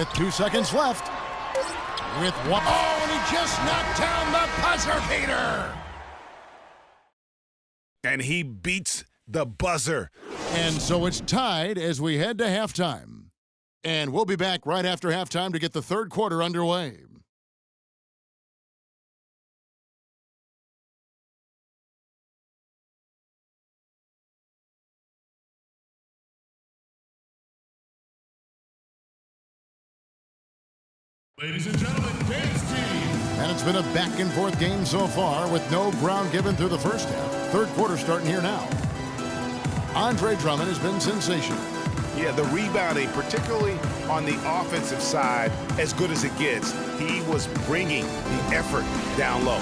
with 2 seconds left. With one. Oh, and he just knocked down the buzzer beater. And he beats the buzzer. And so it's tied as we head to halftime. And we'll be back right after halftime to get the third quarter underway. Ladies and gentlemen, James team. And it's been a back-and-forth game so far with no ground given through the first half. Third quarter starting here now. Andre Drummond has been sensational. Yeah, the rebounding, particularly on the offensive side, as good as it gets. He was bringing the effort down low.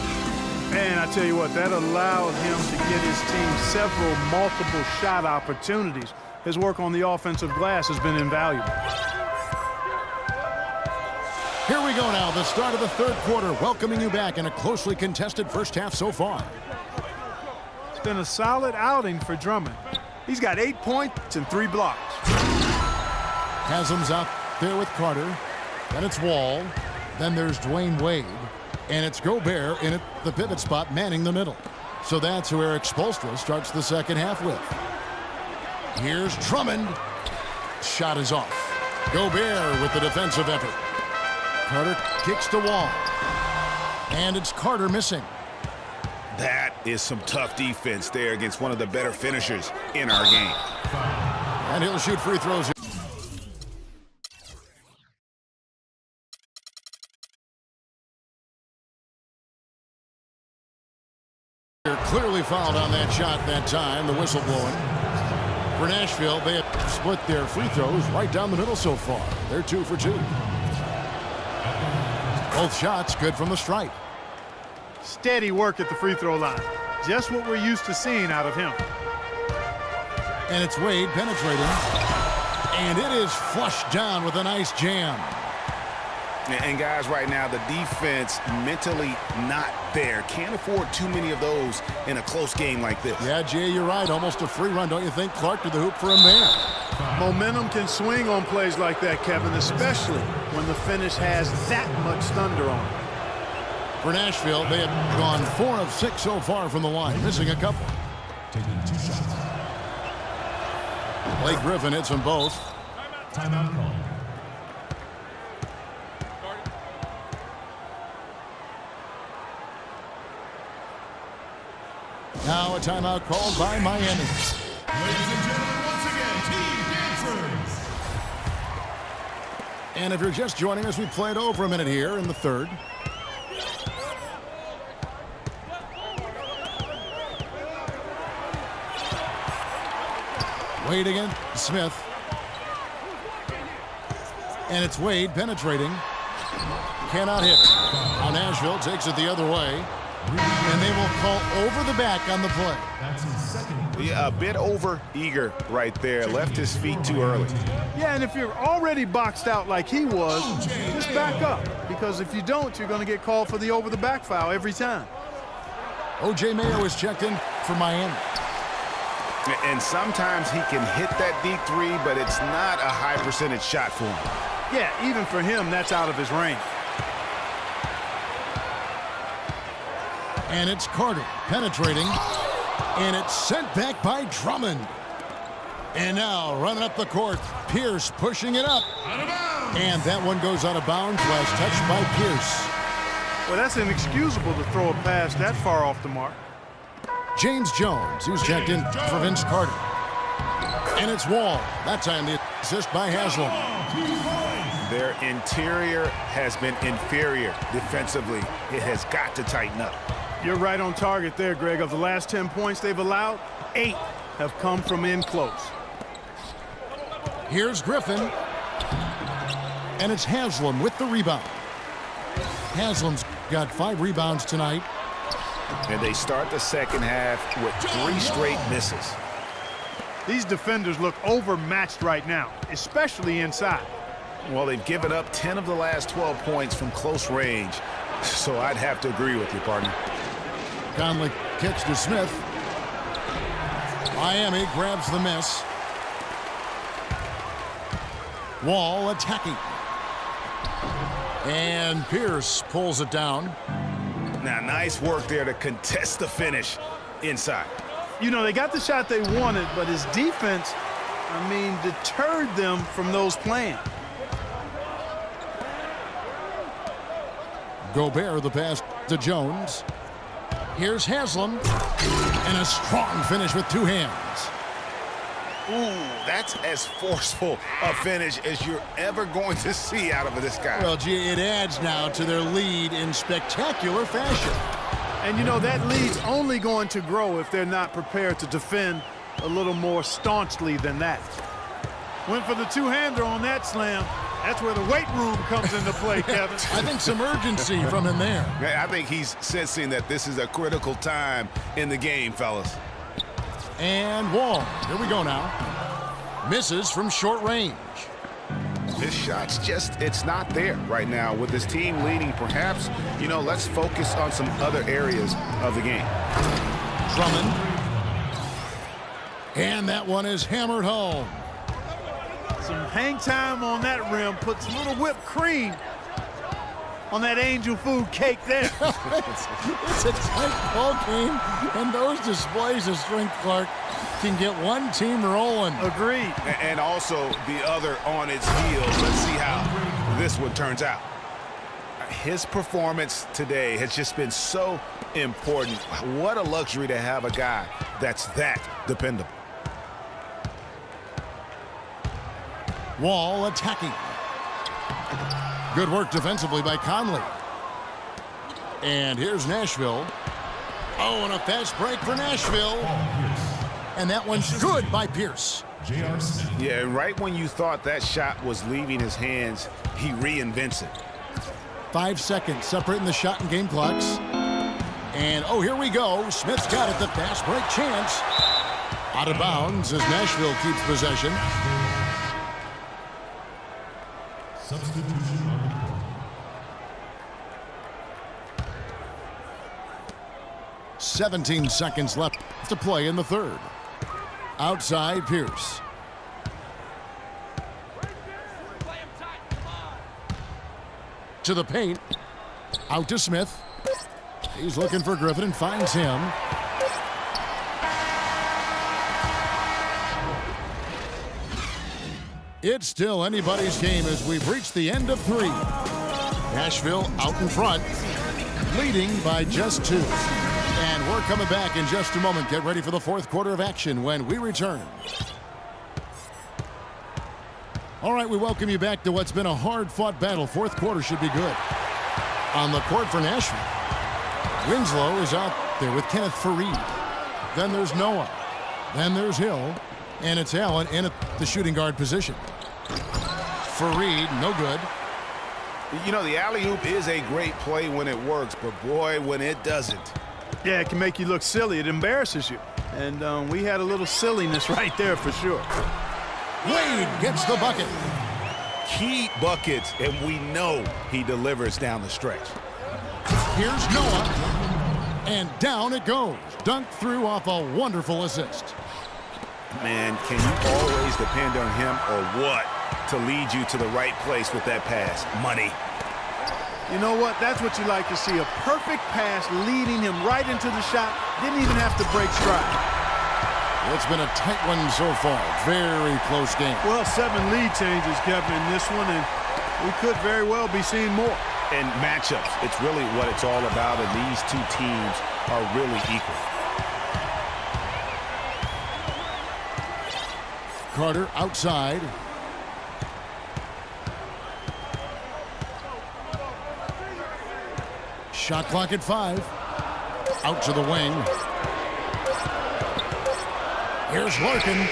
And I tell you what, that allowed him to get his team several multiple shot opportunities. His work on the offensive glass has been invaluable. Here we go now, the start of the third quarter, welcoming you back in a closely contested first half so far. It's been a solid outing for Drummond. He's got 8 points and 3 blocks. Haslam's out there with Carter. Then it's Wall. Then there's Dwayne Wade. And it's Gobert in at the pivot spot, manning the middle. So that's who Eric Spoelstra starts the second half with. Here's Drummond. Shot is off. Gobert with the defensive effort. Carter kicks to Wall. And it's Carter missing. That is some tough defense there against one of the better finishers in our game. And he'll shoot free throws. Clearly fouled on that shot that time, the whistle blowing. For Nashville, they have split their free throws right down the middle so far. They're 2 for 2. Both shots good from the stripe. Steady work at the free throw line. Just what we're used to seeing out of him. And it's Wade penetrating. And it is flushed down with a nice jam. And guys, right now, the defense mentally not there. Can't afford too many of those in a close game like this. Yeah, Jay, you're right. Almost a free run, don't you think? Clark to the hoop for him there. Momentum can swing on plays like that, Kevin, especially when the finish has that much thunder on it. For Nashville, they have gone 4 of 6 so far from the line, missing a couple. Taking 2 shots. Blake Griffin hits them both. Timeout call. Now a timeout called by Miami. Ladies and gentlemen, once again, Team Dancers. And if you're just joining us, we played over a minute here in the third. Wade again, Smith. And it's Wade penetrating. Cannot hit. Now Nashville takes it the other way. And they will call over the back on the play. That's his second. Yeah, a bit over eager right there. Left his feet too early. Yeah, and if you're already boxed out like he was, just back up. Because if you don't, you're going to get called for the over-the-back foul every time. O.J. Mayo is checked in for Miami. And sometimes he can hit that deep three, but it's not a high percentage shot for him. Yeah, even for him, that's out of his range. And it's Carter penetrating. And it's sent back by Drummond. And now running up the court, Pierce pushing it up. And that one goes out of bounds. Last touch by Pierce. Well, that's inexcusable to throw a pass that far off the mark. James Jones, who's checked in for Vince Carter. And it's Wall. That time the assist by Haslam. Their interior has been inferior defensively. It has got to tighten up. You're right on target there, Greg. Of the last 10 points they've allowed, 8 have come from in close. Here's Griffin. And it's Haslam with the rebound. Haslam's got 5 rebounds tonight. And they start the second half with 3 straight misses. These defenders look overmatched right now, especially inside. Well, they've given up 10 of the last 12 points from close range. So I'd have to agree with you, partner. Conley kicks to Smith. Miami grabs the miss. Wall attacking. And Pierce pulls it down. Now, nice work there to contest the finish inside. You know, they got the shot they wanted, but his defense, deterred them from those plans. Gobert, the pass to Jones. Here's Haslam. And a strong finish with two hands. Ooh, that's as forceful a finish as you're ever going to see out of this guy. Well, gee, it adds now to their lead in spectacular fashion. And, you know, that lead's only going to grow if they're not prepared to defend a little more staunchly than that. Went for the two-hander on that slam. That's where the weight room comes into play, Kevin. I think some urgency from him there. I think he's sensing that this is a critical time in the game, fellas. And Wall, here we go now. Misses from short range. His shot's it's not there right now. With his team leading, perhaps, let's focus on some other areas of the game. Drummond. And that one is hammered home. Some hang time on that rim puts a little whipped cream on that angel food cake there. It's a tight ball game, and those displays of strength, Clark, can get one team rolling. Agreed. And also the other on its heels. Let's see how this one turns out. His performance today has just been so important. What a luxury to have a guy that's that dependable. Wall attacking. Good work defensively by Conley. And here's Nashville. Oh, and a fast break for Nashville. And that one's good by Pierce. J.R. Smith. Yeah, right when you thought that shot was leaving his hands, he reinvents it. 5 seconds separating the shot and game clocks. And, oh, here we go. Smith's got it, the fast break chance. Out of bounds as Nashville keeps possession. Substitution on the court. – 17 seconds left to play in the third. Outside Pierce. To the paint. Out to Smith. He's looking for Griffin and finds him. It's still anybody's game as we've reached the end of 3. Nashville out in front, leading by just 2. And we're coming back in just a moment. Get ready for the fourth quarter of action when we return. All right, we welcome you back to what's been a hard-fought battle. Fourth quarter should be good. On the court for Nashville, Winslow is out there with Kenneth Faried. Then there's Noah. Then there's Hill. And it's Allen in at the shooting guard position. Faried, no good. The alley-oop is a great play when it works, but boy, when it doesn't. Yeah, it can make you look silly. It embarrasses you. And we had a little silliness right there for sure. Wade gets the bucket. Key buckets, and we know he delivers down the stretch. Here's Noah. And down it goes. Dunked through off a wonderful assist. Man, can you always depend on him or what to lead you to the right place with that pass? Money. You know what? That's what you like to see. A perfect pass leading him right into the shot. Didn't even have to break stride. It's been a tight one so far. Very close game. Well, 7 lead changes, Kevin, in this one, and we could very well be seeing more. And matchups, it's really what it's all about, and these two teams are really equal. Carter outside. Shot clock at 5. Out to the wing. Here's Larkin.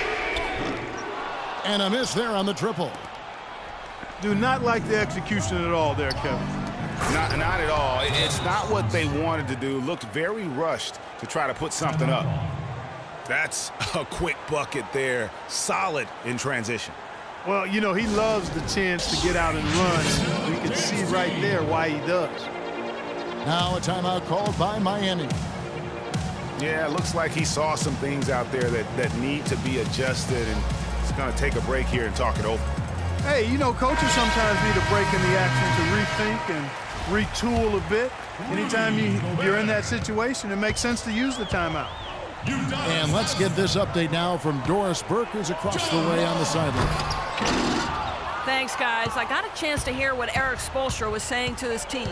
And a miss there on the triple. Do not like the execution at all there, Kevin. Not at all. It's not what they wanted to do. Looked very rushed to try to put something up. That's a quick bucket there. Solid in transition. Well, he loves the chance to get out and run. You can see right there why he does. Now a timeout called by Miami. Yeah, it looks like he saw some things out there that need to be adjusted, and he's going to take a break here and talk it over. Hey, you know, coaches sometimes need a break in the action to rethink and retool a bit. Anytime you're in that situation, it makes sense to use the timeout. And let's get this update now from Doris Burke, who's across the way on the sideline. Thanks, guys. I got a chance to hear what Erik Spoelstra was saying to his team.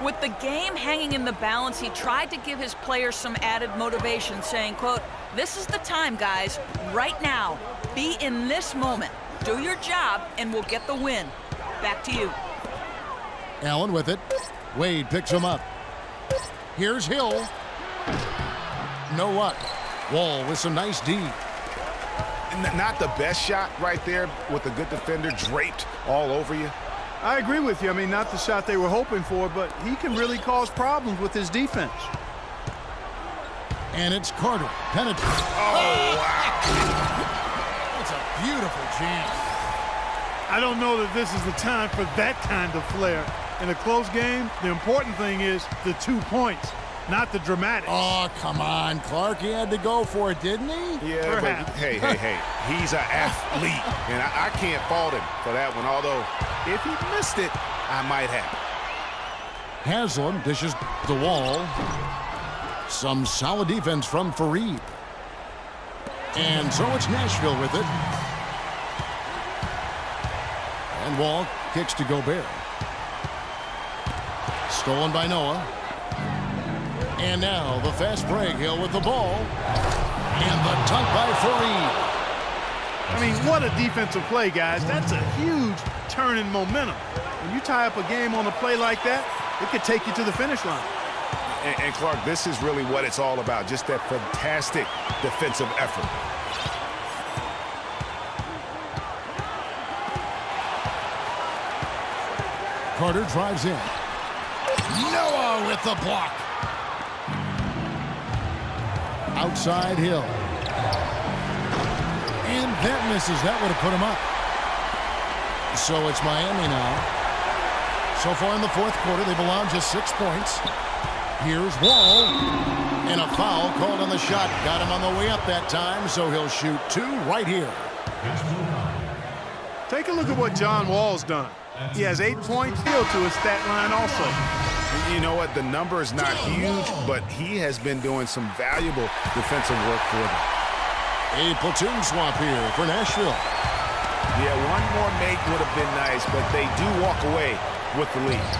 With the game hanging in the balance, he tried to give his players some added motivation, saying, quote, "This is the time, guys, right now. Be in this moment. Do your job, and we'll get the win." Back to you. Allen with it. Wade picks him up. Here's Hill. No luck. Wall with some nice D. Not the best shot right there with a good defender draped all over you. I agree with you. I mean, not the shot they were hoping for, but he can really cause problems with his defense. And it's Carter. Penetrates. Oh, wow. It's a beautiful jam. I don't know that this is the time for that kind of flair. In a close game, the important thing is the 2 points, not the dramatics. Oh, come on, Clark. He had to go for it, didn't he? Yeah, Perhaps. but hey. He's an athlete, and I can't fault him for that one, although if he missed it, I might have. Haslam dishes the Wall. Some solid defense from Fareed. And so it's Nashville with it. And Wall kicks to Gobert. Stolen by Noah. And now the fast break. Hill with the ball. And the dunk by Fareed. I mean, what a defensive play, guys. That's a huge turn in momentum. When you tie up a game on a play like that, it could take you to the finish line. And Clark, this is really what it's all about, just that fantastic defensive effort. Carter drives in. Noah with the block. Outside Hill. And that misses. That would have put him up. So it's Miami now. So far in the fourth quarter, they've allowed just 6 points. Here's Wall. And a foul called on the shot. Got him on the way up that time, so he'll shoot 2 right here. Take a look at what John Wall's done. He has 8 points still to his stat line also. You know what? The number is not huge, but he has been doing some valuable defensive work for them. A platoon swap here for Nashville. Yeah, one more make would have been nice, but they do walk away with the lead.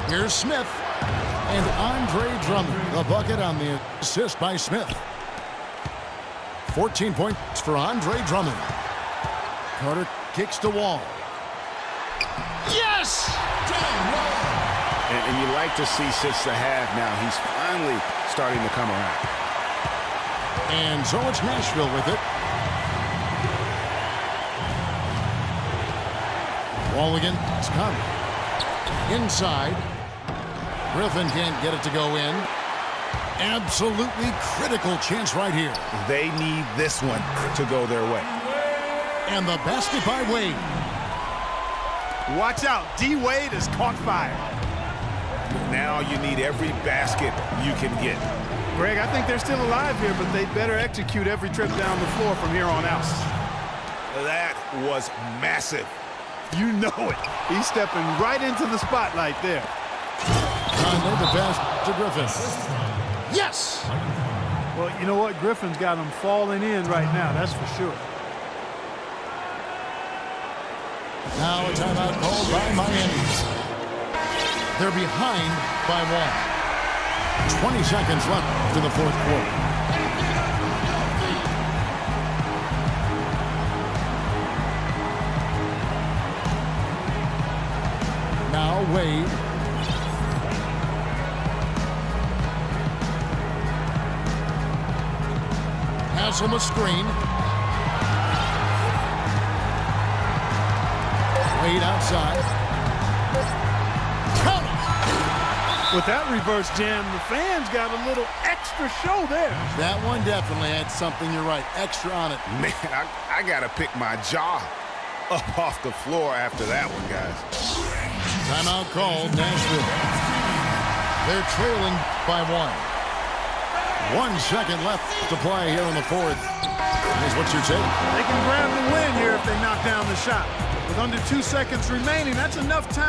Here's Smith. And Andre Drummond, the bucket on the assist by Smith. 14 points for Andre Drummond. Carter kicks to Wall. Yes! And you like to see since the half now, he's finally starting to come around. And so it's Nashville with it. Wall again. It's Conley. Inside. Griffin can't get it to go in. Absolutely critical chance right here. They need this one to go their way. And the basket by Wade. Watch out, D. Wade has caught fire. Now you need every basket you can get. Greg, I think they're still alive here, but they'd better execute every trip down the floor from here on out. That was massive. You know it. He's stepping right into the spotlight there. Conley the pass to Griffin. Yes! Well, you know what? Griffin's got him falling in right now, that's for sure. Now a timeout called by Miami. They're behind by 1. 20 seconds left in the fourth quarter. Now Wade. Haslam a screen. Wade outside. Count it! With that reverse jam, the fans got a little extra show there. That one definitely had something, you're right, extra on it. Man, I got to pick my jaw up off the floor after that one, guys. Timeout called, Nashville. They're trailing by 1. 1 second left to play here in the fourth. Here's what you're saying. They can grab the win here if they knock down the shot. With under 2 seconds remaining, that's enough time.